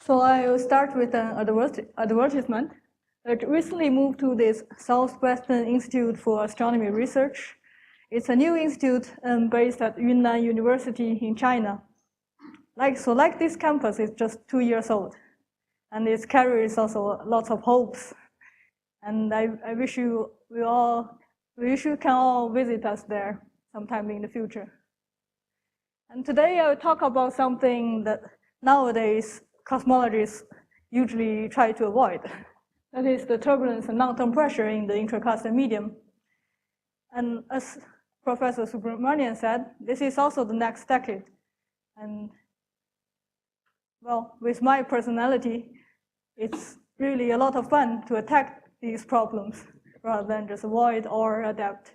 So I will start with an advertisement. I recently moved to this Southwestern Institute for Astronomy Research. It's a new institute based at Yunnan University in China. Like this campus is just 2 years old, and it carries also lots of hopes. And I wish you can all visit us there sometime in the future. And today I will talk about something that nowadays cosmologists usually try to avoid. That is the turbulence and long-term pressure in the intracluster medium. And as Professor Subramanian said, this is also the next decade. And well, with my personality, it's really a lot of fun to attack these problems rather than just avoid or adapt.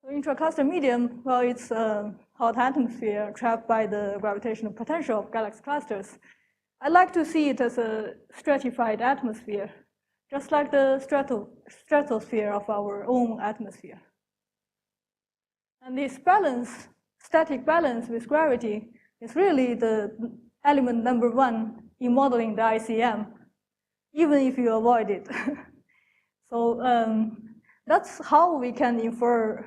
The intracluster medium, well, it's a hot atmosphere trapped by the gravitational potential of galaxy clusters. I like to see it as a stratified atmosphere, just like the stratosphere of our own atmosphere. And this balance, static balance with gravity, is really the element number one in modeling the ICM, even if you avoid it. So that's how we can infer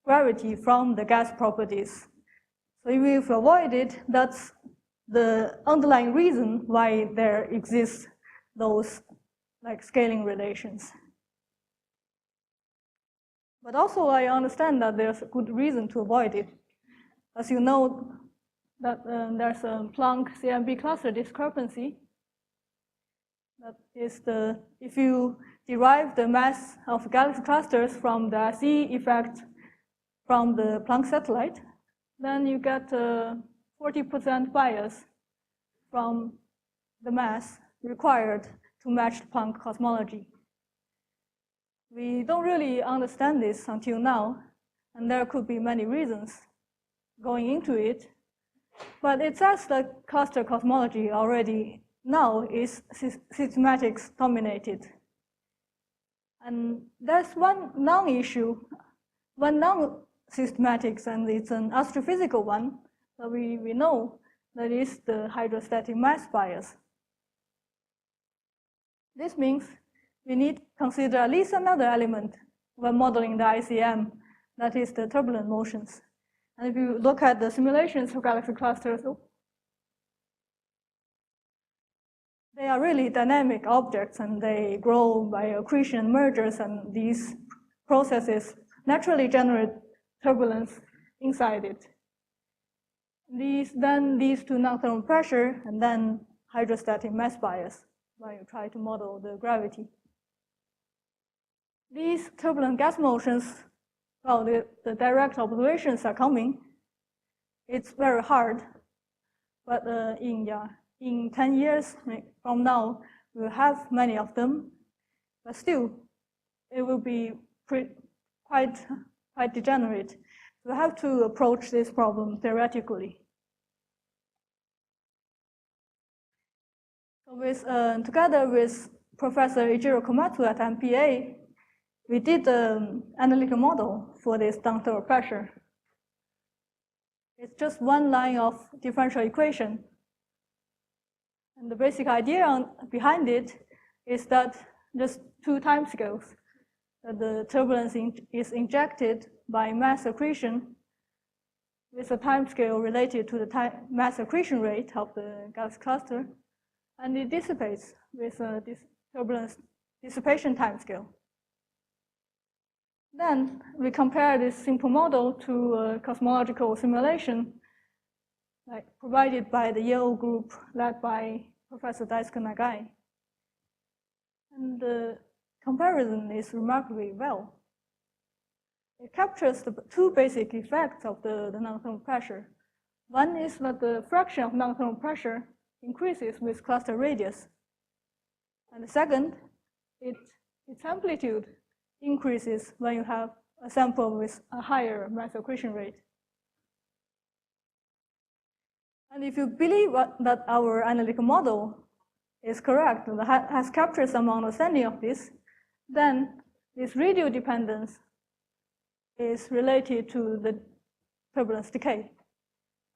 gravity from the gas properties. So if we avoid it, that's the underlying reason why there exists those like scaling relations. But also I understand that there's a good reason to avoid it. As you know, that there's a Planck CMB cluster discrepancy. That is if you derive the mass of galaxy clusters from the Aseem effect from the Planck satellite, then you get 40% bias from the mass required to match Planck cosmology. We don't really understand this until now, and there could be many reasons going into it. But it says that cluster cosmology already now is systematics dominated. And there's one non-issue, one non-systematics, and it's an astrophysical one that we know, that is the hydrostatic mass bias. This means we need to consider at least another element when modeling the ICM, that is the turbulent motions. And if you look at the simulations for galaxy clusters, they are really dynamic objects, and they grow by accretion and mergers, and these processes naturally generate turbulence inside it. These then leads to non-thermal pressure and then hydrostatic mass bias when you try to model the gravity. These turbulent gas motions, well, the direct observations are coming. It's very hard, but in 10 years from now, we'll have many of them, but still, it will be quite degenerate. We have to approach this problem theoretically. So together with Professor Ijiro Komatsu at MPA, we did an analytical model for this non-thermal pressure. It's just one line of differential equation. And the basic idea behind it is that just two timescales, that the turbulence is injected by mass accretion with a timescale related to the mass accretion rate of the gas cluster, and it dissipates with this turbulence dissipation timescale. Then we compare this simple model to a cosmological simulation provided by the Yale group led by Professor Daisuke Nagai. And the comparison is remarkably well. It captures the two basic effects of the non-thermal pressure. One is that the fraction of non-thermal pressure increases with cluster radius. And the second, its amplitude increases when you have a sample with a higher mass accretion rate. And if you believe that our analytical model is correct, and has captured some understanding of this, then this radial dependence is related to the turbulence decay.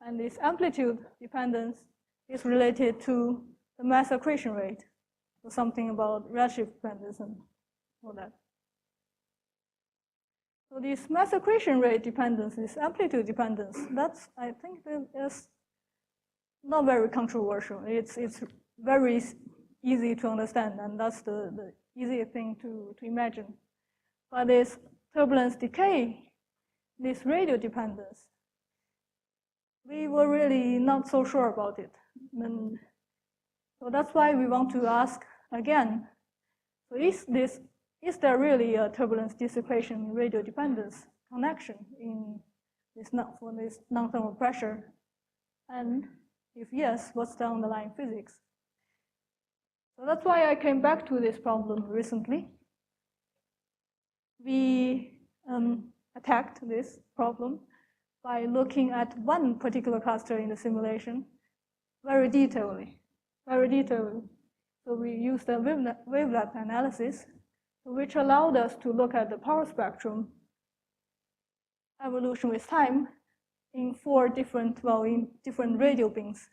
And this amplitude dependence is related to the mass accretion rate, so something about redshift dependence and all that. So this mass accretion rate dependence, this amplitude dependence, that's, I think, is not very controversial. It's very easy to understand, and that's the easy thing to imagine. But this turbulence decay, this radial dependence, we were really not so sure about it. And so that's why we want to ask again, so is there really a turbulence dissipation radial dependence connection in this for this non-thermal pressure? And if yes, what's the underlying physics? So that's why I came back to this problem recently. We attacked this problem by looking at one particular cluster in the simulation very detailedly. So we used a wavelength analysis, which allowed us to look at the power spectrum evolution with time in different radial beams.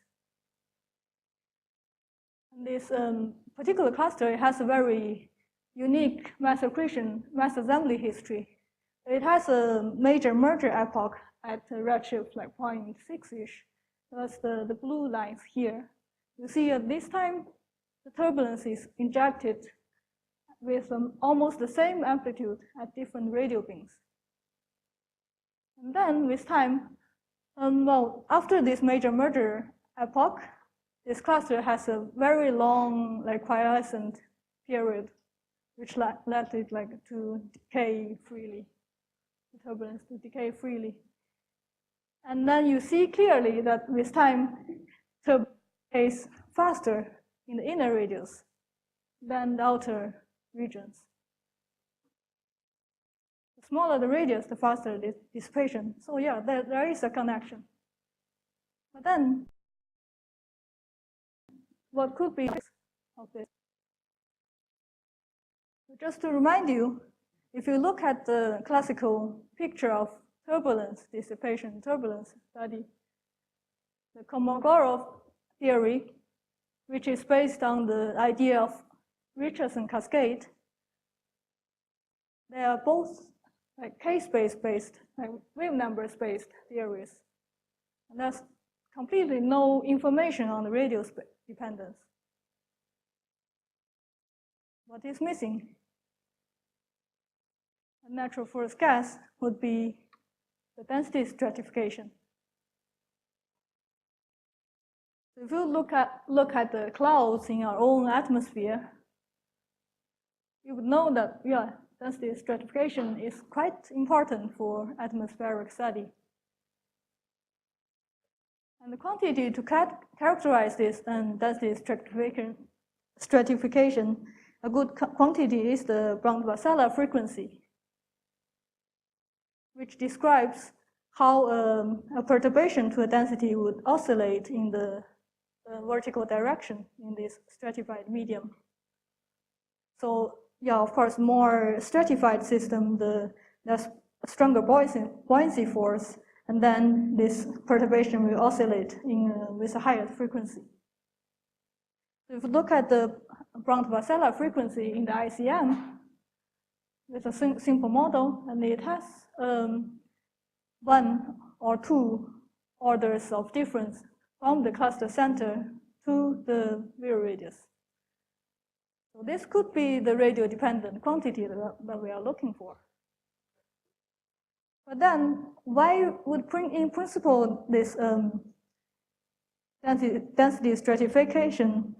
And this particular cluster has a very unique mass assembly history. It has a major merger epoch at a redshift like 0.6-ish. That's the blue lines here. You see at this time, the turbulence is injected with almost the same amplitude at different radial beams. And then with time, well, after this major merger epoch, this cluster has a very long quiescent period, which led it to decay freely, the turbulence to decay freely. And then you see clearly that with time, turbulence decays faster in the inner radius than the outer regions. The smaller the radius, the faster the dissipation. So yeah, there is a connection. But then, what could be of this? Just to remind you, if you look at the classical picture of turbulence dissipation, turbulence study, the Kolmogorov theory, which is based on the idea of Richardson cascade, they are both K-space based, wave number based theories. And there's completely no information on the radial dependence. What is missing? A natural first guess would be the density stratification. So if you look at the clouds in our own atmosphere, you would know that, yeah, density stratification is quite important for atmospheric study. And the quantity to characterize this density stratification, a good quantity is the Brown-Vasella frequency, which describes how a perturbation to a density would oscillate in the vertical direction in this stratified medium. So yeah, of course, more stratified system, there's a stronger buoyancy force, and then this perturbation will oscillate with a higher frequency. So if you look at the Brown-Vasella frequency in the ICM with a simple model, and it has one or two orders of difference from the cluster center to the virial radius. So this could be the radial dependent quantity that we are looking for. But then, why would, in principle, this density stratification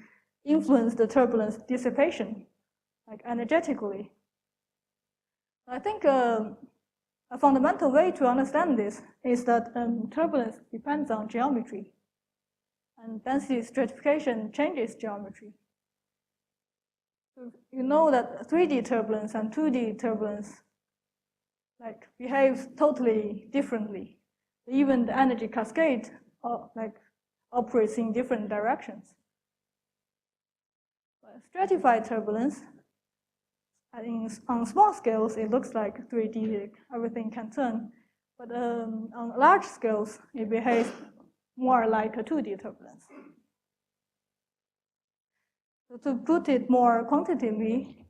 influence the turbulence dissipation, energetically? I think a fundamental way to understand this is that turbulence depends on geometry, and density stratification changes geometry. So you know that 3D turbulence and 2D turbulence behaves totally differently. Even the energy cascade operates in different directions. But stratified turbulence, on small scales, it looks like 3D, everything can turn. But on large scales, it behaves more like a 2D turbulence. So to put it more quantitatively,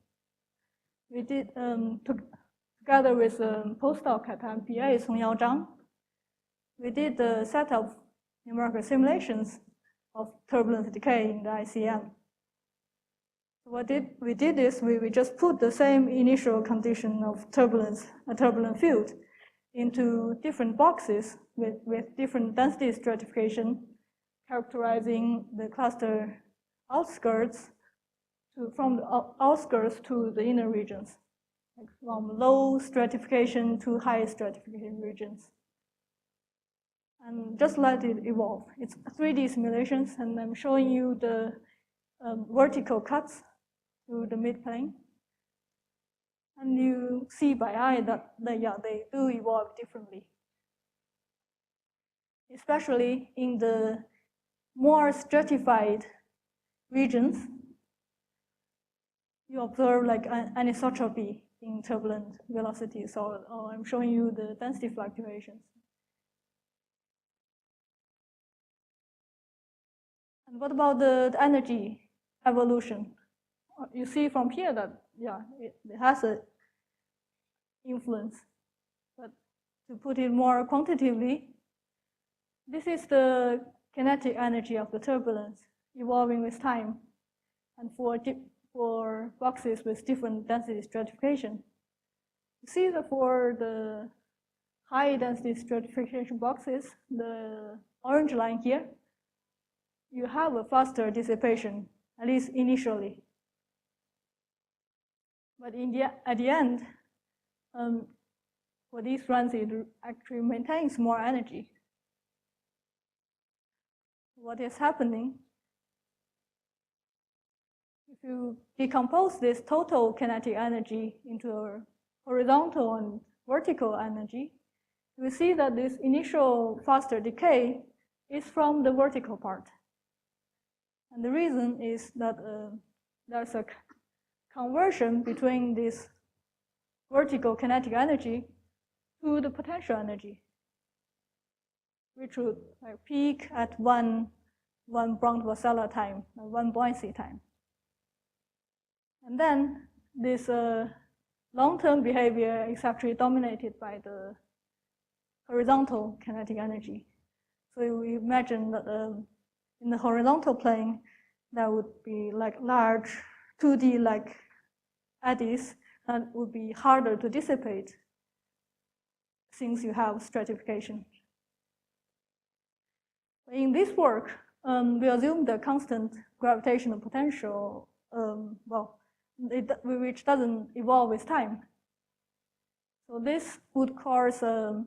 we did, together with postdoc at MPA, Songyao Zhang, we did a set of numerical simulations of turbulence decay in the ICM. So what we did is we just put the same initial condition of turbulence, a turbulent field, into different boxes with different density stratification, characterizing the cluster outskirts from the outskirts to the inner regions, like from low stratification to high stratification regions. And just let it evolve. It's 3D simulations, and I'm showing you the vertical cuts through the midplane. And you see by eye that they do evolve differently. Especially in the more stratified regions, you observe like anisotropy in turbulent velocities, or I'm showing you the density fluctuations. And what about the energy evolution? You see from here that, it has an influence. But to put it more quantitatively, this is the kinetic energy of the turbulence evolving with time. And for boxes with different density stratification, you see that for the high density stratification boxes, the orange line here, you have a faster dissipation, at least initially. But at the end, for these runs, it actually maintains more energy. What is happening? If you decompose this total kinetic energy into a horizontal and vertical energy, we see that this initial faster decay is from the vertical part. And the reason is that there's a conversion between this vertical kinetic energy to the potential energy, which would peak at one Brown-Vasella time, one buoyancy time. And then this long-term behavior is actually dominated by the horizontal kinetic energy. So we imagine that in the horizontal plane, there would be like large 2D like eddies that would be harder to dissipate since you have stratification. In this work, we assume the constant gravitational potential, which doesn't evolve with time. So this would cause the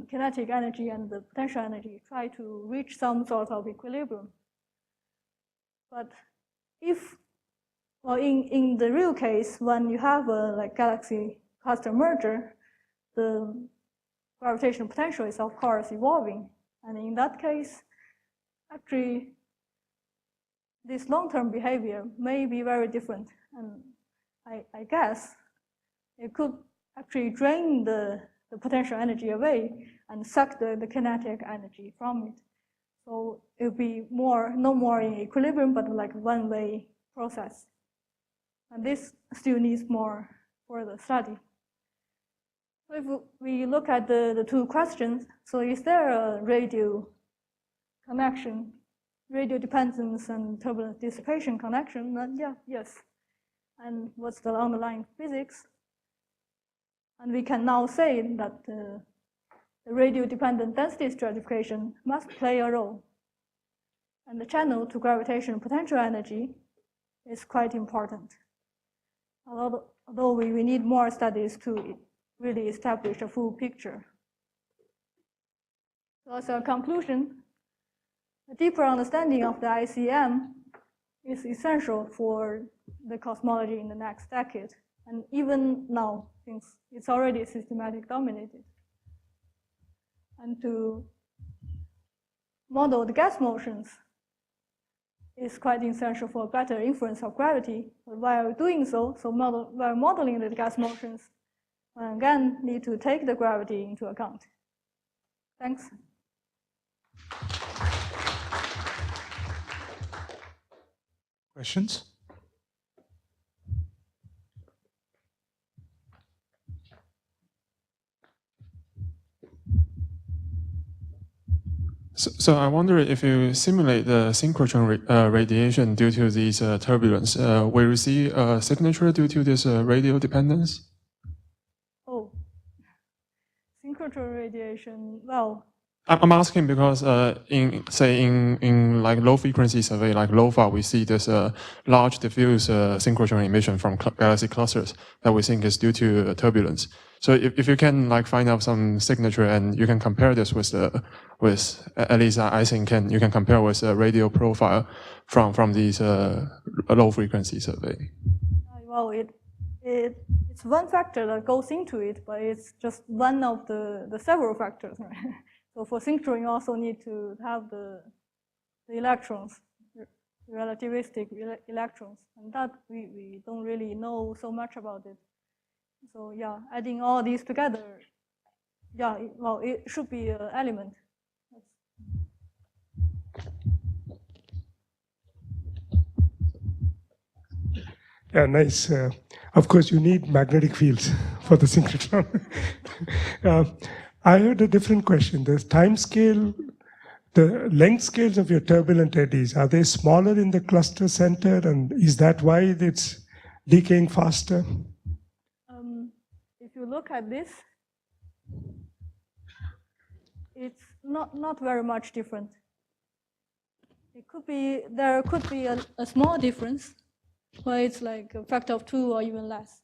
kinetic energy and the potential energy try to reach some sort of equilibrium. But if, in the real case, when you have a galaxy cluster merger, the gravitational potential is of course evolving. And in that case, actually, this long-term behavior may be very different. And I guess it could actually drain the potential energy away and suck the kinetic energy from it. So it will be no more in equilibrium, but like one-way process. And this still needs more further study. So if we look at the two questions, so is there a radio connection, radio dependence and turbulence dissipation connection? Yes. And what's the underlying physics? And we can now say that the radio-dependent density stratification must play a role. And the channel to gravitational potential energy is quite important. Although we need more studies to really establish a full picture. So as a conclusion, a deeper understanding of the ICM is essential for the cosmology in the next decade. And even now, since it's already systematic dominated. And to model the gas motions is quite essential for better inference of gravity. But while doing so, while modeling the gas motions, we again need to take the gravity into account. Thanks. Questions? So I wonder if you simulate the synchrotron radiation due to these turbulence, will you see a signature due to this radial dependence? Oh, synchrotron radiation, well. I'm asking because in like low frequency survey, like LOFA, we see this large diffuse synchrotron emission from galaxy clusters that we think is due to turbulence. So if you can like find out some signature and you can compare this with at least I think you can compare with a radial profile from these low frequency survey. Well, it's one factor that goes into it, but it's just one of the several factors, right? So for synchrotron, you also need to have the electrons, relativistic electrons, and that we don't really know so much about it. So yeah, adding all these together, yeah, well, it should be an element. Yeah, nice. Of course, you need magnetic fields for the synchrotron. I heard a different question. The time scale, the length scales of your turbulent eddies, are they smaller in the cluster center? And is that why it's decaying faster? If you look at this, it's not very much different. There could be a small difference, but it's like a factor of 2 or even less.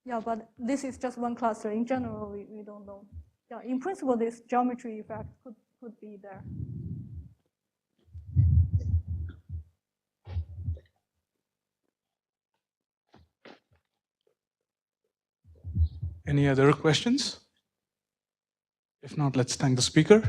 Yeah, but this is just one cluster. In general, we don't know. Yeah, in principle, this geometry effect could be there. Any other questions? If not, let's thank the speaker.